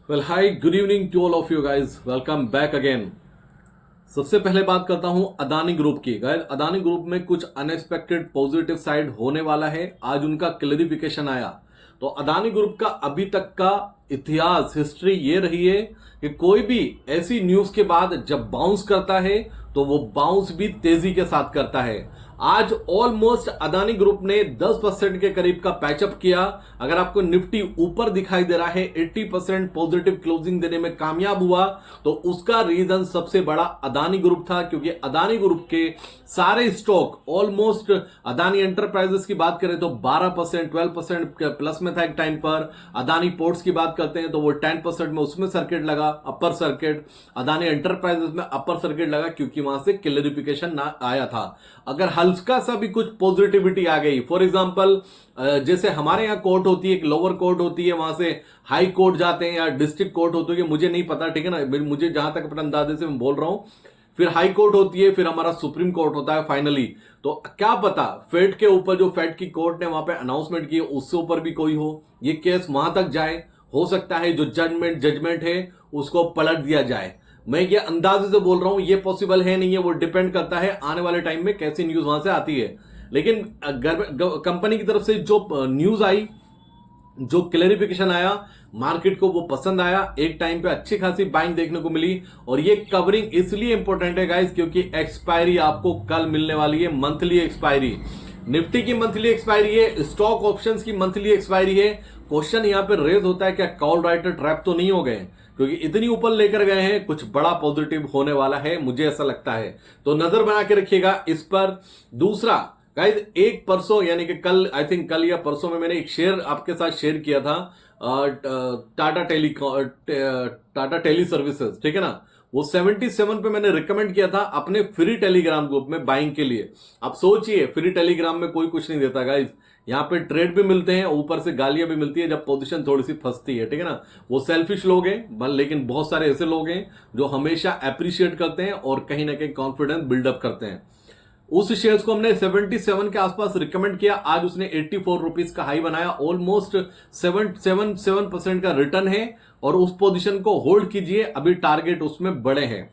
Well hi good evening to all of you guys, welcome back again. सबसे पहले बात करता हूं अदानी ग्रुप की। गाइज अदानी ग्रुप में कुछ अनएक्सपेक्टेड पॉजिटिव साइड होने वाला है। आज उनका क्लैरिफिकेशन आया। तो अदानी ग्रुप का अभी तक का इतिहास, हिस्ट्री ये रही है कि कोई भी ऐसी न्यूज के बाद जब बाउंस करता है तो वो बाउंस भी तेजी के साथ करता है। आज ऑलमोस्ट अदानी ग्रुप ने 10% के करीब का पैचअप किया। अगर आपको निफ्टी ऊपर दिखाई दे रहा है, 80% पॉजिटिव क्लोजिंग देने में कामयाब हुआ, तो उसका रीजन सबसे बड़ा अदानी ग्रुप था। क्योंकि अदानी ग्रुप के सारे स्टॉक ऑलमोस्ट, अदानी एंटरप्राइजेस की बात करें तो 12%, 12% प्लस में था एक टाइम पर। अदानी पोर्ट्स की बात करते हैं तो वो 10% में उसमें सर्किट लगा, अपर सर्किट। अदानी एंटरप्राइजेस में अपर सर्किट लगा क्योंकि वहां से क्लैरिफिकेशन ना आया था। अगर हल्का सा भी कुछ पॉजिटिविटी आ गई, फॉर एग्जांपल जैसे हमारे यहाँ कोर्ट होती है, एक लोअर कोर्ट होती है, वहां से हाई कोर्ट जाते हैं या डिस्ट्रिक्ट कोर्ट होती है, मुझे नहीं पता, ठीक है ना, मुझे जहां तक अपने अंदाजे से मैं बोल रहा हूं। फिर हाई कोर्ट होती है, फिर हमारा सुप्रीम कोर्ट होता है फाइनली। तो क्या पता फेड के ऊपर, जो फेड की कोर्ट ने वहां पे अनाउंसमेंट की है, उससे ऊपर भी कोई हो, ये केस वहां तक जाए। हो सकता है जो जजमेंट है उसको पलट दिया जाए। मैं ये अंदाजे से बोल रहा हूं, ये पॉसिबल है नहीं है, वो डिपेंड करता है आने वाले टाइम में कैसी न्यूज वहां से आती है। लेकिन कंपनी की तरफ से जो न्यूज आई, जो क्लैरिफिकेशन आया, मार्केट को वो पसंद आया। एक टाइम पे अच्छी खासी बाइंग देखने को मिली। और ये कवरिंग इसलिए इंपॉर्टेंट है गाइस क्योंकि एक्सपायरी आपको कल मिलने वाली है, मंथली एक्सपायरी। निफ्टी की मंथली एक्सपायरी है, स्टॉक ऑप्शंस की मंथली एक्सपायरी है। क्वेश्चन यहां पे रेज होता है, क्या कॉल राइटर ट्रैप तो नहीं हो गए? क्योंकि इतनी ऊपर लेकर गए हैं, कुछ बड़ा पॉजिटिव होने वाला है, मुझे ऐसा लगता है। तो नजर बना के रखिएगा इस पर। दूसरा गाइस, एक परसों यानी कि कल, आई थिंक कल या परसों में मैंने एक शेयर आपके साथ शेयर किया था, टाटा टेली सर्विसेज, ठीक है ना। वो 77 पे मैंने रिकमेंड किया था अपने फ्री टेलीग्राम ग्रुप में बाइंग के लिए। आप सोचिए, फ्री टेलीग्राम में कोई कुछ नहीं देता गाइस, यहाँ पे ट्रेड भी मिलते हैं, ऊपर से गालियां भी मिलती है जब पोजीशन थोड़ी सी फंसती है, ठीक है ना। वो सेल्फिश लोग हैं, लेकिन बहुत सारे ऐसे लोग हैं जो हमेशा अप्रिशिएट करते हैं और कहीं ना कहीं कॉन्फिडेंस बिल्डअप करते हैं। उस शेयर्स को हमने 77 के आसपास रिकमेंड किया। आज उसने 84 रुपीज का हाई बनाया, ऑलमोस्ट 7% का रिटर्न है। और उस पोजीशन को होल्ड कीजिए, अभी टारगेट उसमें बड़े हैं।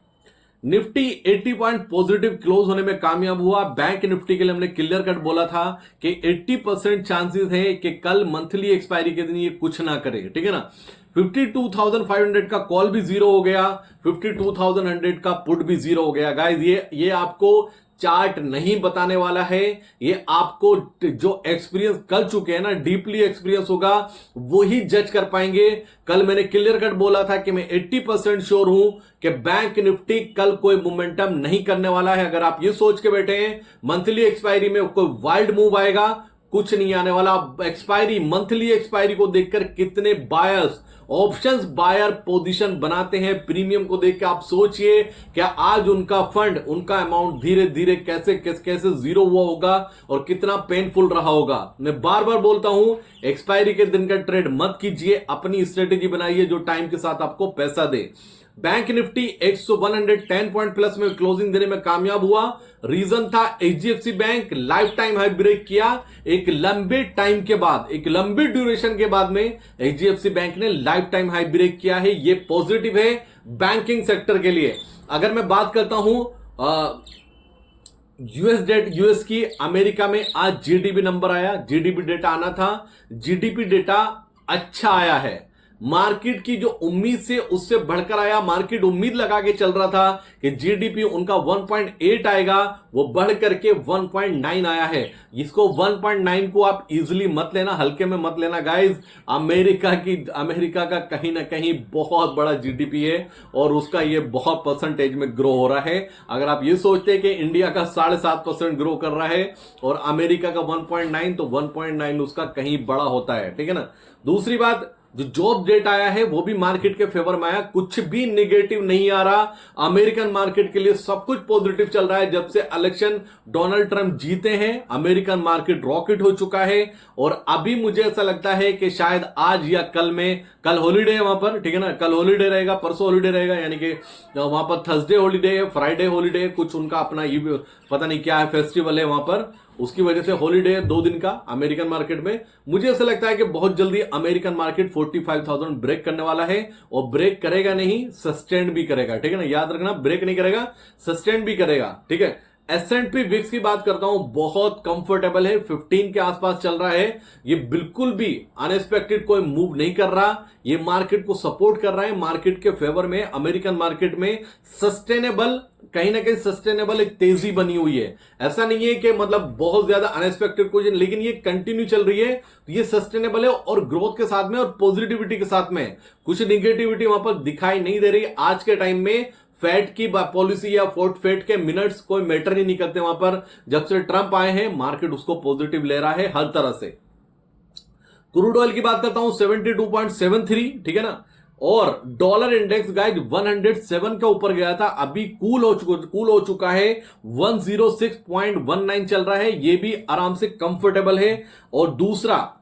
निफ्टी 80 पॉइंट पॉजिटिव क्लोज होने में कामयाब हुआ। बैंक निफ्टी के लिए हमने क्लियर कट बोला था कि 80% चांसेस है कि कल मंथली एक्सपायरी के दिन ये कुछ ना करे, ठीक है ना। 52,500 का कॉल भी जीरो हो गया, 52,100 का पुट भी जीरो हो गया। गाइस ये आपको चार्ट नहीं बताने वाला है, ये आपको जो एक्सपीरियंस कर चुके हैं ना, डीपली एक्सपीरियंस होगा, वही जज कर पाएंगे। कल मैंने क्लियर कट बोला था कि मैं 80% श्योर हूं कि बैंक निफ्टी कल कोई मोमेंटम नहीं करने वाला है। अगर आप ये सोच के बैठे हैं मंथली एक्सपायरी में कोई वाइल्ड मूव आएगा, कुछ नहीं आने वाला। एक्सपायरी, मंथली एक्सपायरी को देखकर कितने बायर्स, ऑप्शंस बायर पोजीशन बनाते हैं प्रीमियम को देख के। आप सोचिए क्या आज उनका फंड, उनका अमाउंट धीरे धीरे कैसे कैसे जीरो हुआ होगा और कितना पेनफुल रहा होगा। मैं बार बार बोलता हूं, एक्सपायरी के दिन का ट्रेड मत कीजिए, अपनी स्ट्रेटेजी बनाइए जो टाइम के साथ आपको पैसा दे। बैंक निफ्टी 110 पॉइंट प्लस में क्लोजिंग देने में कामयाब हुआ। रीजन था HDFC bank life time high break किया। एक लंबे टाइम के बाद, एक लंबी ड्यूरेशन के बाद में एचडीएफसी बैंक ने लाइफ टाइम हाई ब्रेक किया है। ये पॉजिटिव है बैंकिंग सेक्टर के लिए। अगर मैं बात करता हूं यूएस की, अमेरिका में आज जीडीपी नंबर आया, जीडीपी डेटा आना था, जीडीपी डेटा अच्छा आया है। मार्केट की जो उम्मीद से उससे बढ़कर आया। मार्केट उम्मीद लगा के चल रहा था कि जीडीपी उनका 1.8 आएगा, वो बढ़ करके 1.9 आया है। इसको 1.9 को आप इजीली मत लेना, हल्के में मत लेना गाइस। अमेरिका का कहीं ना कहीं बहुत बड़ा जीडीपी है और उसका ये बहुत परसेंटेज में ग्रो हो रहा है। अगर आप ये सोचते हैं कि इंडिया का 7.5% ग्रो कर रहा है और अमेरिका का 1.9, तो 1.9 उसका कहीं बड़ा होता है, ठीक है ना। दूसरी बात, जो जॉब डेटा आया है वो भी मार्केट के फेवर में आया, कुछ भी नेगेटिव नहीं आ रहा। अमेरिकन मार्केट के लिए सब कुछ पॉजिटिव चल रहा है। जब से इलेक्शन डोनाल्ड ट्रंप जीते हैं, अमेरिकन मार्केट रॉकेट हो चुका है। और अभी मुझे ऐसा लगता है कि शायद आज या कल में, कल हॉलीडे है वहां पर, ठीक है ना, कल हॉलीडे रहेगा, परसों हॉलीडे रहेगा, यानी कि वहां पर थर्सडे हॉलीडे है, फ्राइडे हॉलीडे है, कुछ उनका अपना ये पता नहीं क्या है, फेस्टिवल है वहां पर। उसकी वजह से हॉलीडे है 2 दिन का अमेरिकन मार्केट में। मुझे ऐसा लगता है कि बहुत जल्दी अमेरिकन मार्केट 45,000 ब्रेक करने वाला है, और ब्रेक करेगा नहीं, सस्टेन भी करेगा, ठीक है ना, याद रखना, ब्रेक नहीं करेगा, सस्टेन भी करेगा, ठीक है। S&P विक्स की बात करता हूं, बहुत कंफर्टेबल है, 15 के आसपास चल रहा है। ये बिल्कुल भी अनएक्सपेक्टेड कोई मूव नहीं कर रहा, ये मार्केट को सपोर्ट कर रहा है, मार्केट के फेवर में। अमेरिकन मार्केट में सस्टेनेबल, कहीं ना कहीं सस्टेनेबल एक तेजी बनी हुई है। ऐसा नहीं है कि मतलब बहुत ज्यादा अनएक्सपेक्टेड कुछ, लेकिन ये कंटिन्यू चल रही है, तो ये सस्टेनेबल है, और ग्रोथ के साथ में और पॉजिटिविटी के साथ में। कुछ निगेटिविटी वहां पर दिखाई नहीं दे रही आज के टाइम में। फेड की पॉलिसी या फेड के मिनट्स कोई मैटर ही नहीं करते वहां पर। जब से ट्रंप आए हैं, मार्केट उसको पॉजिटिव ले रहा है हर तरह से। क्रूड ऑयल की बात करता हूं, 72.73, ठीक है ना, और डॉलर इंडेक्स गाइड 107 के ऊपर गया था, अभी कूल हो चुका है, 106.19 चल रहा है, ये भी आराम से कंफर्टेबल है। और दूसरा,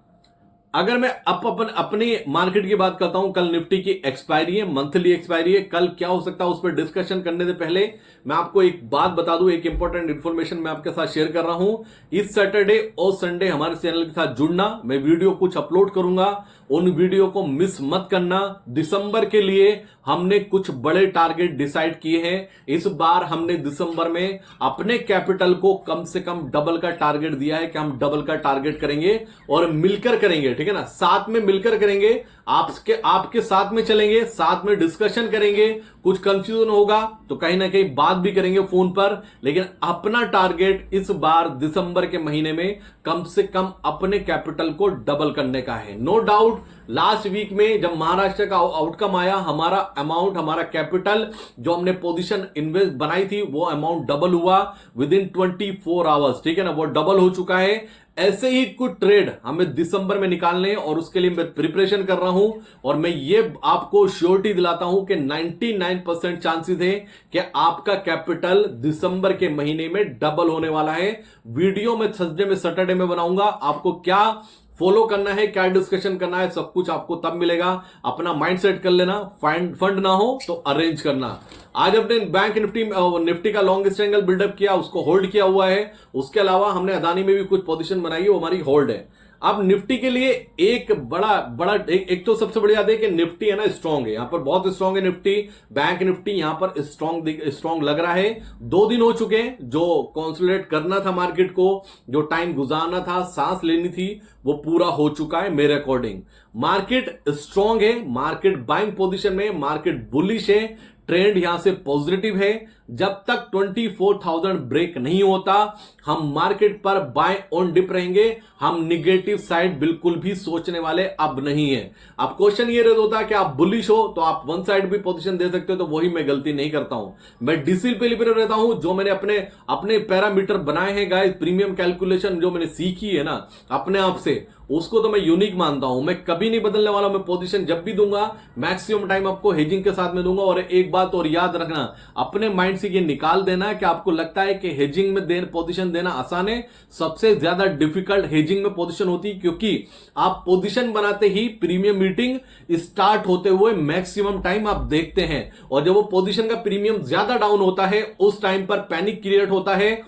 अगर मैं अपनी मार्केट की बात करता हूं, कल निफ्टी की एक्सपायरी है, मंथली एक्सपायरी है, कल क्या हो सकता है उस पर डिस्कशन करने से पहले मैं आपको एक बात बता दूं, एक इंपॉर्टेंट इंफॉर्मेशन मैं आपके साथ शेयर कर रहा हूं। इस सैटरडे और संडे हमारे चैनल के साथ जुड़ना, मैं वीडियो कुछ अपलोड करूंगा, उन वीडियो को मिस मत करना। दिसंबर के लिए हमने कुछ बड़े टारगेट डिसाइड किए हैं। इस बार हमने दिसंबर में अपने कैपिटल को कम से कम डबल का टारगेट दिया है कि हम डबल का टारगेट करेंगे, और मिलकर करेंगे, ठीक है ना, साथ में मिलकर करेंगे, आपके साथ में चलेंगे, साथ में डिस्कशन करेंगे। कुछ कंफ्यूजन होगा तो कहीं ना कहीं बात भी करेंगे फोन पर, लेकिन अपना टारगेट इस बार दिसंबर के महीने में कम से कम अपने कैपिटल को डबल करने का है। नो डाउट, लास्ट वीक में जब महाराष्ट्र का आउटकम आया, हमारा अमाउंट, हमारा कैपिटल जो हमने पोजीशन इन्वेस्ट बनाई थी, वो अमाउंट डबल हुआ विद इन 24 आवर्स, ठीक है ना, वो डबल हो चुका है। ऐसे ही कुछ ट्रेड हमें दिसंबर में निकालने हैं, और उसके लिए मैं प्रिपरेशन कर रहा हूं, और मैं ये आपको श्योरिटी दिलाता हूं कि 99% चांसेस है कि आपका कैपिटल दिसंबर के महीने में डबल होने वाला है। वीडियो में थर्सडे में, सैटरडे में बनाऊंगा, आपको क्या फॉलो करना है, क्या डिस्कशन करना है, सब कुछ आपको तब मिलेगा। अपना माइंड सेट कर लेना, फंड ना हो तो अरेंज करना। आज अपने बैंक निफ्टी का लॉन्ग स्ट्रेंगल बिल्डअप किया, उसको होल्ड किया हुआ है। उसके अलावा हमने अदानी में भी कुछ पोजीशन बनाई है, वो हमारी होल्ड है। अब निफ्टी के लिए एक एक तो सबसे बड़ी बात है कि निफ्टी है ना, स्ट्रांग है, यहां पर बहुत स्ट्रांग है निफ्टी। बैंक निफ्टी यहां पर स्ट्रांग लग रहा है। 2 दिन हो चुके हैं, जो कंसोलिडेट करना था मार्केट को, जो टाइम गुजारना था, सांस लेनी थी, वो पूरा हो चुका है मेरे अकॉर्डिंग। मार्केट स्ट्रांग है, मार्केट बाइंग पोजीशन में, मार्केट बुलिश है, ट्रेंड यहां से पॉजिटिव है। जब तक 24,000 ब्रेक नहीं होता, हम मार्केट पर बाय ऑन डिप रहेंगे। हम निगेटिव साइड बिल्कुल भी सोचने वाले अब नहीं है। अब क्वेश्चन ये होता है कि आप बुलिश हो तो आप वन साइड भी पोजीशन दे सकते हो, तो वही मैं गलती नहीं करता हूं। मैं डिसिप्लिन रहता हूं, जो मैंने अपने पैरामीटर बनाए हैं गाइस, प्रीमियम कैलकुलेशन जो मैंने सीखी है ना अपने आप से, उसको तो मैं यूनिक मानता हूं। मैं कभी नहीं बदलने वाला। मैं पोजीशन जब भी दूंगा, मैक्सिमम टाइम आपको हेजिंग के साथ में दूंगा। और एक बात और याद रखना, अपने माइंड से ये निकाल देना कि आपको लगता है कि हेजिंग में पोजीशन देना आसान है, सबसे ज्यादा डिफिकल्ट हेजिंग में पोजीशन होती है, क्योंकि आप पोजीशन बनाते ही प्रीमियम मीटिंग स्टार्ट होते हुए मैक्सिमम टाइम आप देखते हैं, और जब वो पोजीशन का प्रीमियम ज्यादा डाउन होता है, उस टाइम पर पैनिक क्रिएट होता है।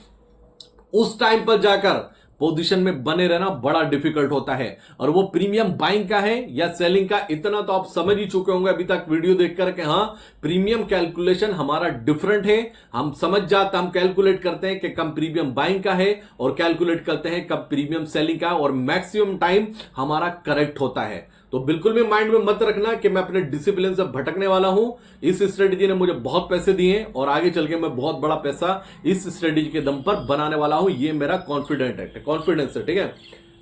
उस टाइम पर जाकर पोजीशन में बने रहना बड़ा डिफिकल्ट होता है। और वो प्रीमियम बाइंग का है या सेलिंग का, इतना तो आप समझ ही चुके होंगे अभी तक वीडियो देखकर के हाँ, प्रीमियम कैलकुलेशन हमारा डिफरेंट है। हम समझ जाते, हम कैलकुलेट करते हैं कि कम प्रीमियम बाइंग का है, और कैलकुलेट करते हैं कब प्रीमियम सेलिंग का, और मैक्सिमम टाइम हमारा करेक्ट होता है। तो बिल्कुल भी माइंड में मत रखना कि मैं अपने डिसिप्लिन से भटकने वाला हूं। इस स्ट्रेटेजी ने मुझे बहुत पैसे दिए हैं, और आगे चल के मैं बहुत बड़ा पैसा इस स्ट्रेटेजी के दम पर बनाने वाला हूं। ये मेरा कॉन्फिडेंस है, ठीक है।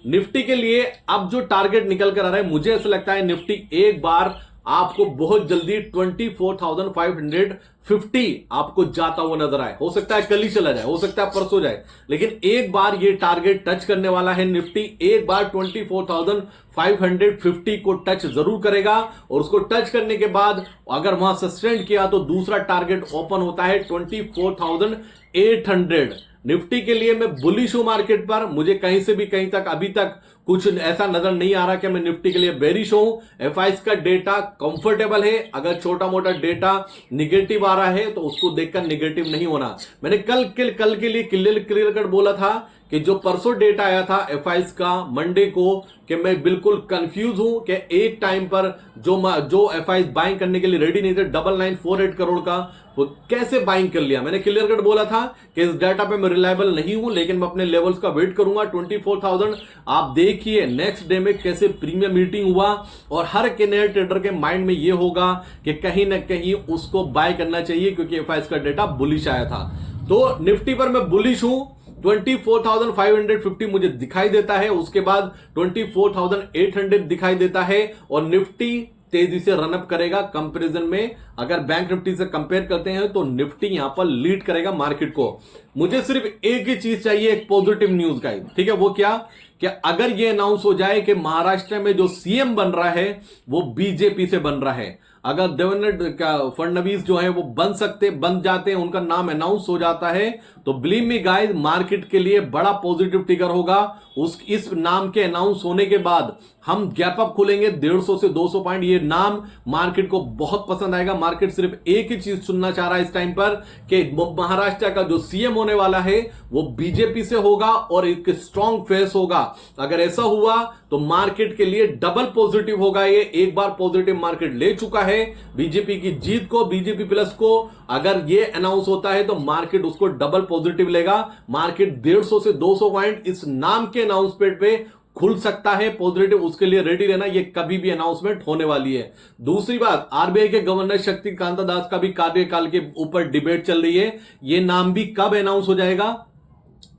निफ्टी के लिए अब जो टारगेट निकल कर आ रहा है, मुझे ऐसा लगता है निफ्टी एक बार आपको बहुत जल्दी 24,550 आपको जाता हुआ नजर आए। हो सकता है कल ही चला जाए, हो सकता है परसों जाए, लेकिन एक बार ये टारगेट टच करने वाला है निफ्टी। एक बार 24,550 को टच जरूर करेगा, और उसको टच करने के बाद अगर वहां सस्टेन किया तो दूसरा टारगेट ओपन होता है 24,800। निफ्टी के लिए मैं बुलिश हूं मार्केट पर। मुझे कहीं से भी कहीं तक अभी तक कुछ ऐसा नजर नहीं आ रहा कि मैं निफ्टी के लिए बेरिश हूं। एफआईएस का डेटा कंफर्टेबल है। अगर छोटा मोटा डेटा निगेटिव आ रहा है तो उसको देखकर निगेटिव नहीं होना। मैंने कल के लिए क्लियर कट बोला था कि जो परसों डेटा आया था एफआईज का मंडे को, कि मैं बिल्कुल कंफ्यूज हूं कि एक टाइम पर जो एफआईज बाइंग करने के लिए रेडी नहीं थे 9948 करोड़ का, वो कैसे बाइंग कर लिया। मैंने क्लियर कट बोला था कि इस डाटा पे मैं रिलायबल नहीं हूं, लेकिन मैं अपने लेवल्स का वेट करूंगा 24,000। आप देखिए नेक्स्ट डे में कैसे प्रीमियम मीटिंग हुआ, और हर के नए ट्रेडर के माइंड में ये होगा कि कहीं ना कहीं उसको बाय करना चाहिए, क्योंकि एफआईज का डेटा बुलिश आया था। तो निफ्टी पर मैं बुलिश हूं, 24,550 मुझे दिखाई देता है, उसके बाद 24,800 दिखाई देता है, और निफ्टी तेजी से रनअप करेगा। कंपैरिजन में अगर बैंक निफ्टी से कंपेयर करते हैं तो निफ्टी यहां पर लीड करेगा मार्केट को। मुझे सिर्फ एक ही चीज चाहिए, एक पॉजिटिव न्यूज का, ठीक है, वो क्या, कि अगर ये अनाउंस हो जाए कि महाराष्ट्र में जो सीएम बन रहा है वो बीजेपी से बन रहा है, अगर देवेंद्र फडणवीस जो है वो बन जाते हैं, उनका नाम अनाउंस हो जाता है, तो बिलीव मी गाइस मार्केट के लिए बड़ा पॉजिटिव ट्रिगर होगा। इस नाम के अनाउंस होने के बाद हम गैप अप खुलेंगे 150 से 200 पॉइंट। ये नाम मार्केट को बहुत पसंद आएगा। मार्केट सिर्फ एक ही चीज सुनना चाह रहा है इस टाइम पर, कि महाराष्ट्र का जो सीएम होने वाला है वो बीजेपी से होगा और एक स्ट्रॉन्ग फेस होगा। अगर ऐसा हुआ तो मार्केट के लिए डबल पॉजिटिव होगा। ये एक बार पॉजिटिव मार्केट ले चुका है बीजेपी की जीत को, बीजेपी प्लस को। अगर ये अनाउंस होता है तो मार्केट उसको डबल पॉजिटिव लेगा। मार्केट 150 से 200 पॉइंट इस नाम के अनाउंसमेंट पे खुल सकता है पॉजिटिव, उसके लिए रेडी रहना। ये कभी भी अनाउंसमेंट होने वाली है। दूसरी बात, आरबीआई के गवर्नर शक्तिकांता दास का भी कार्यकाल के ऊपर डिबेट चल रही है। ये नाम भी कब अनाउंस हो जाएगा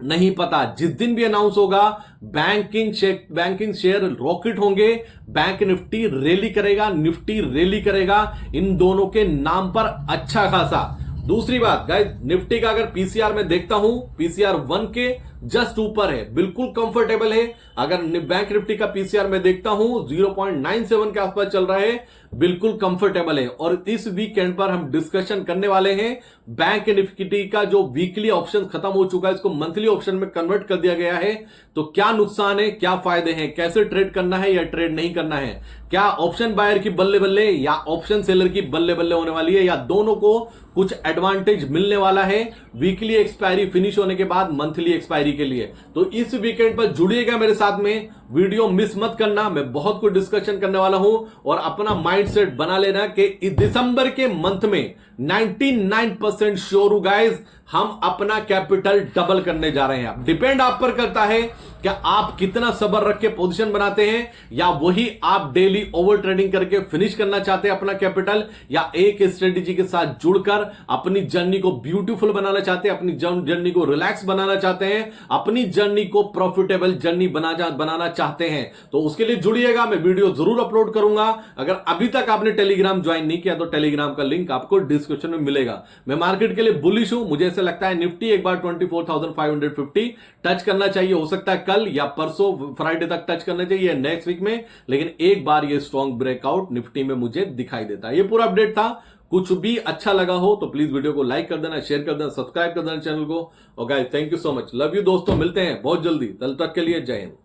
नहीं पता। जिस दिन भी अनाउंस होगा बैंकिंग शेयर रॉकेट होंगे, बैंक निफ्टी रैली करेगा, निफ्टी रैली करेगा, इन दोनों के नाम पर अच्छा खासा। दूसरी बात गाइस, निफ्टी का अगर पीसीआर में देखता हूं, पीसीआर 1 के जस्ट ऊपर है, बिल्कुल कंफर्टेबल है। अगर बैंक निफ्टी का पीसीआर में देखता हूं 0.97 के आसपास चल रहा है, बिल्कुल कंफर्टेबल है। और इस वीकेंड पर हम डिस्कशन करने वाले हैं बैंक निफ्टी का जो वीकली ऑप्शन खत्म हो चुका है, इसको मंथली ऑप्शन में कन्वर्ट कर दिया गया है। तो क्या नुकसान है, क्या फायदे हैं, कैसे ट्रेड करना है या ट्रेड नहीं करना है, क्या ऑप्शन बायर की बल्ले बल्ले या ऑप्शन सेलर की बल्ले बल्ले होने वाली है, या दोनों को कुछ एडवांटेज मिलने वाला है वीकली एक्सपायरी फिनिश होने के बाद मंथली एक्सपायरी के लिए। तो इस वीकेंड पर जुड़िएगा मेरे साथ में, वीडियो मिस मत करना। मैं बहुत कुछ डिस्कशन करने वाला हूं, और अपना माइंडसेट बना लेना कि इस दिसंबर के मंथ में 99% श्योर हूं गाइस, हम अपना कैपिटल डबल करने जा रहे हैं। डिपेंड आप पर करता है कि आप कितना सब्र रख के पोजीशन बनाते हैं, या वही आप डेली ओवर ट्रेडिंग करके फिनिश करना चाहते हैं अपना कैपिटल, या एक स्ट्रेटेजी के साथ जुड़कर अपनी जर्नी को ब्यूटीफुल बनाना चाहते हैं, अपनी जर्नी को रिलैक्स बनाना चाहते हैं, अपनी जर्नी को प्रॉफिटेबल जर्नी बनाना चाहते हैं। तो उसके लिए जुड़िएगा, मैं वीडियो जरूर अपलोड करूंगा। अगर अभी तक आपने टेलीग्राम ज्वाइन नहीं किया तो टेलीग्राम का लिंक आपको डिस्क्रिप्शन में मिलेगा। मैं मार्केट के लिए बुलिश हूं। मुझे ऐसा लगता है निफ्टी एक बार 24,550 टच करना चाहिए, हो सकता है कल या परसों फ्राइडे तक टच करना चाहिए, नेक्स्ट वीक में, लेकिन एक बार ये स्ट्रॉन्ग ब्रेकआउट निफ्टी में मुझे दिखाई देता है। ये पूरा अपडेट था। कुछ भी अच्छा लगा हो तो प्लीज वीडियो को लाइक कर देना, शेयर कर देना, सब्सक्राइब कर देना चैनल को। और guys thank you so much, love you दोस्तों, मिलते हैं बहुत जल्दी, तब तक के लिए जय हिंद।